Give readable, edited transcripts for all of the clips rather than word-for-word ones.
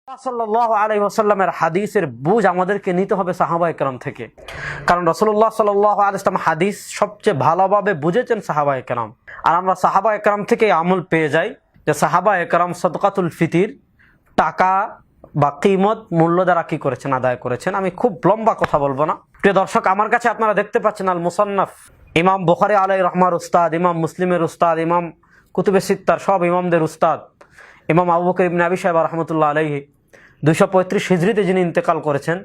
সাল্লাল্লাহু আলাইহি ওয়াসাল্লামের হাদিসের বুঝ আমাদেরকে নিতে হবে সাহাবায়ে কেরাম থেকে। কারণ রাসূলুল্লাহ সাল্লাল্লাহু আলাইহি ওয়াসাল্লাম হাদিস সবচেয়ে ভালোভাবে বুঝেছেন সাহাবায়ে কেরাম। আর আমরা সাহাবায়ে কেরাম থেকে আমল পেয়ে যাই যে সাহাবায়ে কেরাম সাদকাতুল ফিতির টাকা বা কিমত মূল্য দ্বারা কি করেছেন, আদায় করেছেন। আমি খুব লম্বা কথা বলবো না। প্রিয় দর্শক, আমার কাছে আপনারা দেখতে পাচ্ছেন আল মুসান্নাফ, ইমাম বুখারী আলাইহি রহমার উস্তাদ, ইমাম মুসলিমের উস্তাদ, ইমাম কুতুবে সিত্তার সব ইমামদের উস্তাদ ইমাম আবু বকর ইবনে আবি শাইবা রাহমাতুল্লাহ আলাইহি 235 হিজরিতে যিনি ইন্তেকাল করেছেন,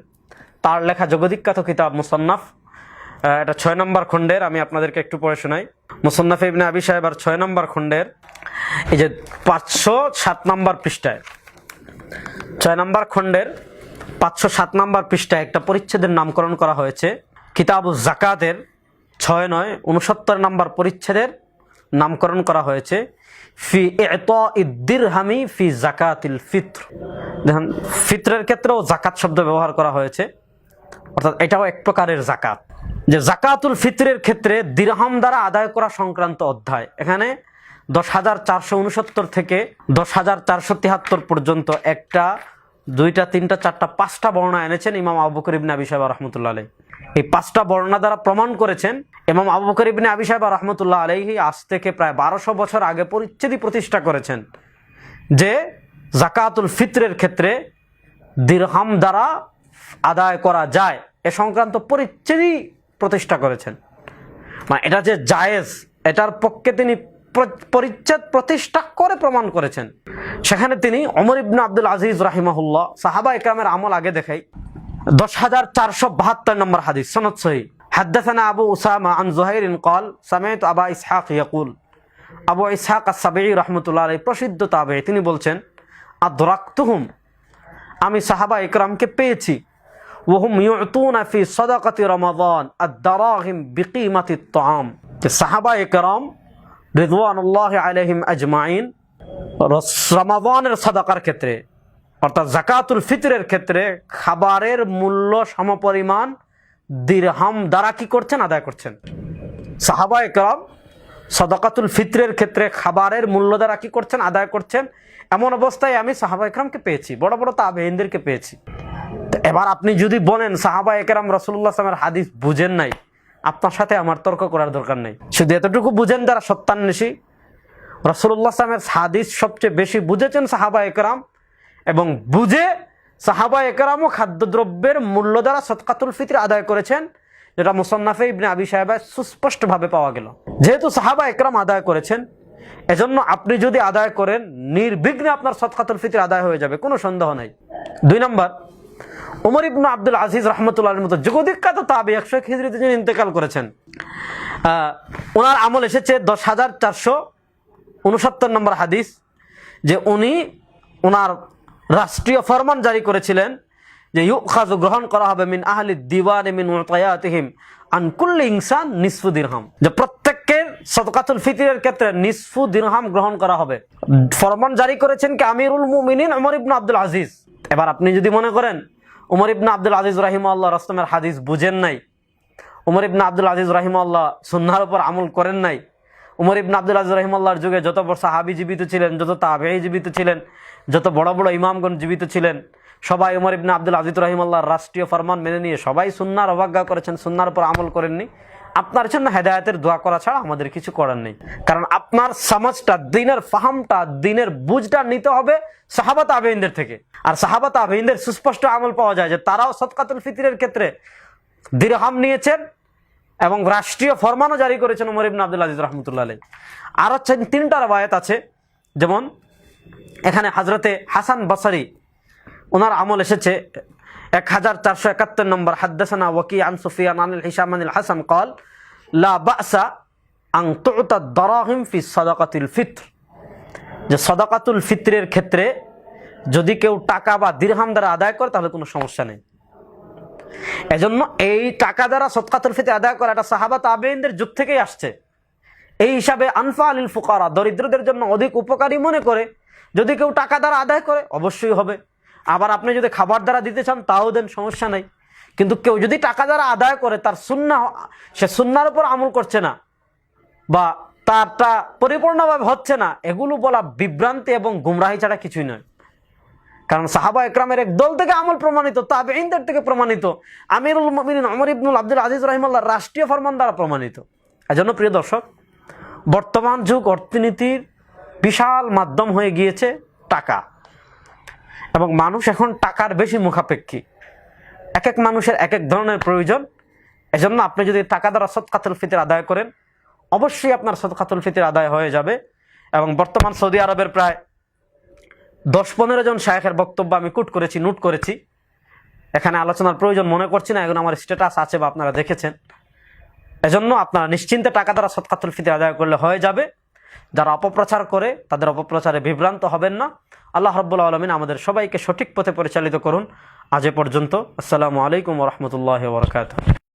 তার লেখা জগদ্বিখ্যাত কিতাব মুসান্নাফ, এটা 6 নম্বর খণ্ডের। আমি আপনাদেরকে একটু পড়ে শোনাই। মুসান্নাফ ইবনে আবি শাইবার 6 নম্বর খণ্ডের এই যে 507 নম্বর পৃষ্ঠায়, 6 নম্বর খণ্ডের 507 নম্বর পৃষ্ঠায় একটা পরিচ্ছেদের নামকরণ করা হয়েছে। কিতাবুজ যাকাতের 69 নম্বর পরিচ্ছেদের নামকরণ করা হয়েছে ফি ইতাইদ দিরহামি ফি যাকাতিল ফিত্র। দেখুন, ফিত্রের ক্ষেত্রেও যাকাত শব্দ ব্যবহার করা হয়েছে, অর্থাৎ এটাও এক প্রকারের যাকাত। যে যাকাতুল ফিত্রের ক্ষেত্রে দিরহাম দ্বারা আদায় করা সংক্রান্ত অধ্যায়, এখানে 10,469 থেকে 10,473 পর্যন্ত একটা, দুইটা, তিনটা, চারটা, 5টা বর্ণনা এনেছেন ইমাম আবু বকর ইবনে আবি শাইবা রাহমাতুল্লাহ আলাইহি। এই 5টা বর্ণনা দ্বারা প্রমাণ করেছেন ইমাম আবু বকর ইবনে আবি শাইবা রাহমাতুল্লাহ আলাইহি আজ থেকে প্রায় 1200 বছর আগে পরিচ্ছেদই প্রতিষ্ঠা করেছেন যে যাকাতুল ফিত্রের ক্ষেত্রে দিরহাম দ্বারা আদায় করা যায়, এ সংক্রান্ত পরিচ্ছেদই প্রতিষ্ঠা করেছেন। মানে এটা যে জায়েজ, এটার পক্ষে তিনি পরিচ্ছেদ প্রতিষ্ঠা করে প্রমাণ করেছেন। সেখানে তিনি ওমর ইবনে আব্দুল আজিজ রাহিমাহুল্লাহ, সাহাবা ইকরামের আমল আগে দেখাই, 10,472 নম্বর হাদিস, সনদ সহিহ। হাদাসানা আবু উসামা আন যুহাইর قال سمعت আবা ইসহাক ইয়াকুল, আবু ইসহাক আস-সাবিঈ রাহমাতুল্লাহ আলাইহি প্রসিদ্ধ তাবেঈ, তিনি বলছেন আদরাকতুহুম, আমি সাহাবা ইকরামকে পেয়েছি, ওয়াহুম ইউতুনা ফি সাদাকাতি রমাদান আদ-দারাহিম বিকিমাতি আত-তাআম, যে সাহাবা ইকরাম রিদওয়ানুল্লাহি আলাইহিম আজমাইন রমাদানের সাদাকার ক্ষেত্রে, অর্থাৎ যাকাতুল ফিতরের ক্ষেত্রে খাবারের মূল্য সমপরিমাণ দিরহাম দ্বারা কি করছেন, আদায় করছেন। সাহাবা ইকরাম সাদাকাতুল ফিতরের ক্ষেত্রে খাবারের মূল্য দ্বারা কি করছেন, আদায় করছেন। এমন অবস্থায় আমি সাহাবা ইকরামকে পেয়েছি, বড় বড় তাবেঈনদেরকে পেয়েছি। এবার আপনি যদি বলেন সাহাবা ইকরাম রাসূলুল্লাহ সাল্লাল্লাহু আলাইহি ওয়াসাল্লামের হাদিস বুঝেন নাই, আপনার সাথে আমার তর্ক করার দরকার নেই। শুধু এতটুকু বুঝেন যারা সত্যান্বেষী, রাসূলুল্লাহ সাল্লাল্লাহু আলাইহি ওয়াসাল্লামের হাদিস সবচেয়ে বেশি বুঝেছেন সাহাবা ইকরাম, এবং বুঝে সাহাবা ইকরামও খাদ্যদ্রব্যের মূল্য দ্বারা সাদকাতুল ফিতর আদায় করেছেন, যেটা মুসান্নাফে ইবনে আবি শাইবায় সুস্পষ্টভাবে পাওয়া গেল। যেহেতু সাহাবা ইকরাম আদায় করেছেন, এজন্য আপনি যদি আদায় করেন নির্বিঘ্নে আপনার সাদকাতুল ফিতর আদায় হয়ে যাবে, কোনো সন্দেহ নাই। 2 নম্বর, ওমর ইবনে আব্দুল আজিজ রাহমাতুল্লাহ আলাইহির মতো জগদ্বিখ্যাত তাবেঈ 101 হিজরিতে যিনি ইন্তেকাল করেছেন, ওনার আমল এসেছে 10,469 নম্বর হাদিস, যে উনি ওনার রাষ্ট্রীয় ফরমান জারি করেছিলেন যে ইউখাযু, গ্রহণ করা হবে, মিন আহলি দিওয়ান মিন মুতায়াতিহিম আন কুল্লি ইনসান নিসফু দিরহাম, যে প্রত্যেকের সাদকাতুল ফিতরের ক্ষেত্রে নিসফু দিরহাম গ্রহণ করা হবে। ফরমান জারি করেছেন কি আমিরুল মুমিনিন ওমর ইবনে আব্দুল আজিজ। এবার আপনি যদি মনে করেন ওমর ইবনে আব্দুল আজিজ রাহিমাহুল্লাহ রাসূলের হাদিস বুঝেন নাই, ওমর ইবনে আব্দুল আজিজ রাহিমাহুল্লাহ সুন্নাহর উপর আমল করেন নাই, ওমর ইবনে আব্দুল আজিজ রাহিমাহুল্লাহর যুগে যত বড় সাহাবী জীবিত ছিলেন, যত তাবেঈ জীবিত ছিলেন, যত বড় বড় ইমামগণ জীবিত ছিলেন, সবাই ওমর ইবনে আব্দুল আজিজ রাহিমাহুল্লাহর রাষ্ট্রীয় ফরমান মেনে নিয়ে সবাই সুন্নাহর অবজ্ঞা করেছেন, সুন্নাহর উপর আমল করেননি। আপনার জন্য হেদায়েতের দোয়া করা ছাড়া আমাদের কিছু করার নেই। কারণ আপনার সমাজটা, দিনের ফাহামটা, দিনের বুঝটা নিতে হবে সাহাবা তাবেঈনদের থেকে। আর সাহাবা তাবেঈনদের সুস্পষ্ট আমল পাওয়া যায় যে তারাও সাদকাতুল ফিতরের ক্ষেত্রে দিরহাম নিয়েছেন এবং রাষ্ট্রীয় ফরমানও জারি করেছেন ওমর ইবনে আব্দুল আজিজ রাহমাতুল্লাহ আলাইহি। আরো 3টা রওয়ায়াত আছে, যেমন এখানে হযরতে হাসান বসরি, ওনার আমল এসেছে 1471 নম্বর, হাদাসানা ওয়াকি আন সুফিয়ান আন হিশাম আন হাসান قال লা বাসা আন তুতা দারাহিম ফি সাদাকাতিল ফিতর, যে সাদাকাতুল ফিতরের ক্ষেত্রে যদি কেউ টাকা বা দিরহাম দ্বারা আদায় করে তাহলে কোনো সমস্যা নেই। এজন্য এই টাকা দ্বারা সাদকাতুল ফিতর আদায় করা এটা সাহাবা তাবেঈনদের যুগ থেকেই আসছে। এই হিসাবে আনফা লিল ফুকারা, দরিদ্রদের জন্য অধিক উপকারী মনে করে যদি কেউ টাকা দ্বারা আদায় করে অবশ্যই হবে। আবার আপনি যদি খাবার দ্বারা দিতে চান তাও দেন, সমস্যা নাই। কিন্তু কেউ যদি টাকা দ্বারা আদায় করে, তার সুন্নাহ, সে সুন্নাহর উপর আমল করছে না বা তারটা পরিপূর্ণভাবে হচ্ছে না, এগুলো বলা বিভ্রান্তি এবং গুমরাহি ছাড়া কিছুই নয়। কারণ সাহাবা একরামের এক দল থেকে আমল প্রমাণিত, তাবেঈনদের থেকে প্রমাণিত, আমিরুল মুমিনিন ওমর ইবনুল আব্দুল আজিজ রাহিমাহুল্লাহ রাষ্ট্রীয় ফরমান দ্বারা প্রমাণিত। এজন্য প্রিয় দর্শক, বর্তমান যুগ অর্থনীতির বিশাল মাধ্যম হয়ে গিয়েছে টাকা, এবং মানুষ এখন টাকার বেশি মুখাপেক্ষী। এক এক মানুষের এক এক ধরনের প্রয়োজন। এজন্য আপনি যদি টাকা দ্বারা সদকাতুল ফিতর আদায় করেন, অবশ্যই আপনার সদকাতুল ফিতর আদায় হয়ে যাবে। এবং বর্তমান সৌদি আরবের প্রায় 10-15 জন শায়েখের বক্তব্য আমি নোট করেছি, এখানে আলোচনার প্রয়োজন মনে করছি না, এখন আমার স্ট্যাটাস আছে বা আপনারা দেখেছেন। এজন্য আপনারা নিশ্চিন্তে টাকা দ্বারা সদকাতুল ফিতর আদায় করলে হয়ে যাবে। যারা অপপ্রচার করে তাদের অপপ্রচারে বিভ্রান্ত হবেন না। আল্লাহ রাব্বুল আলামিন আমাদের সবাইকে সঠিক পথে পরিচালিত করুন। আজ এ পর্যন্ত। আসসালামু আলাইকুম ওয়া রাহমাতুল্লাহি ওয়া বারাকাতুহু।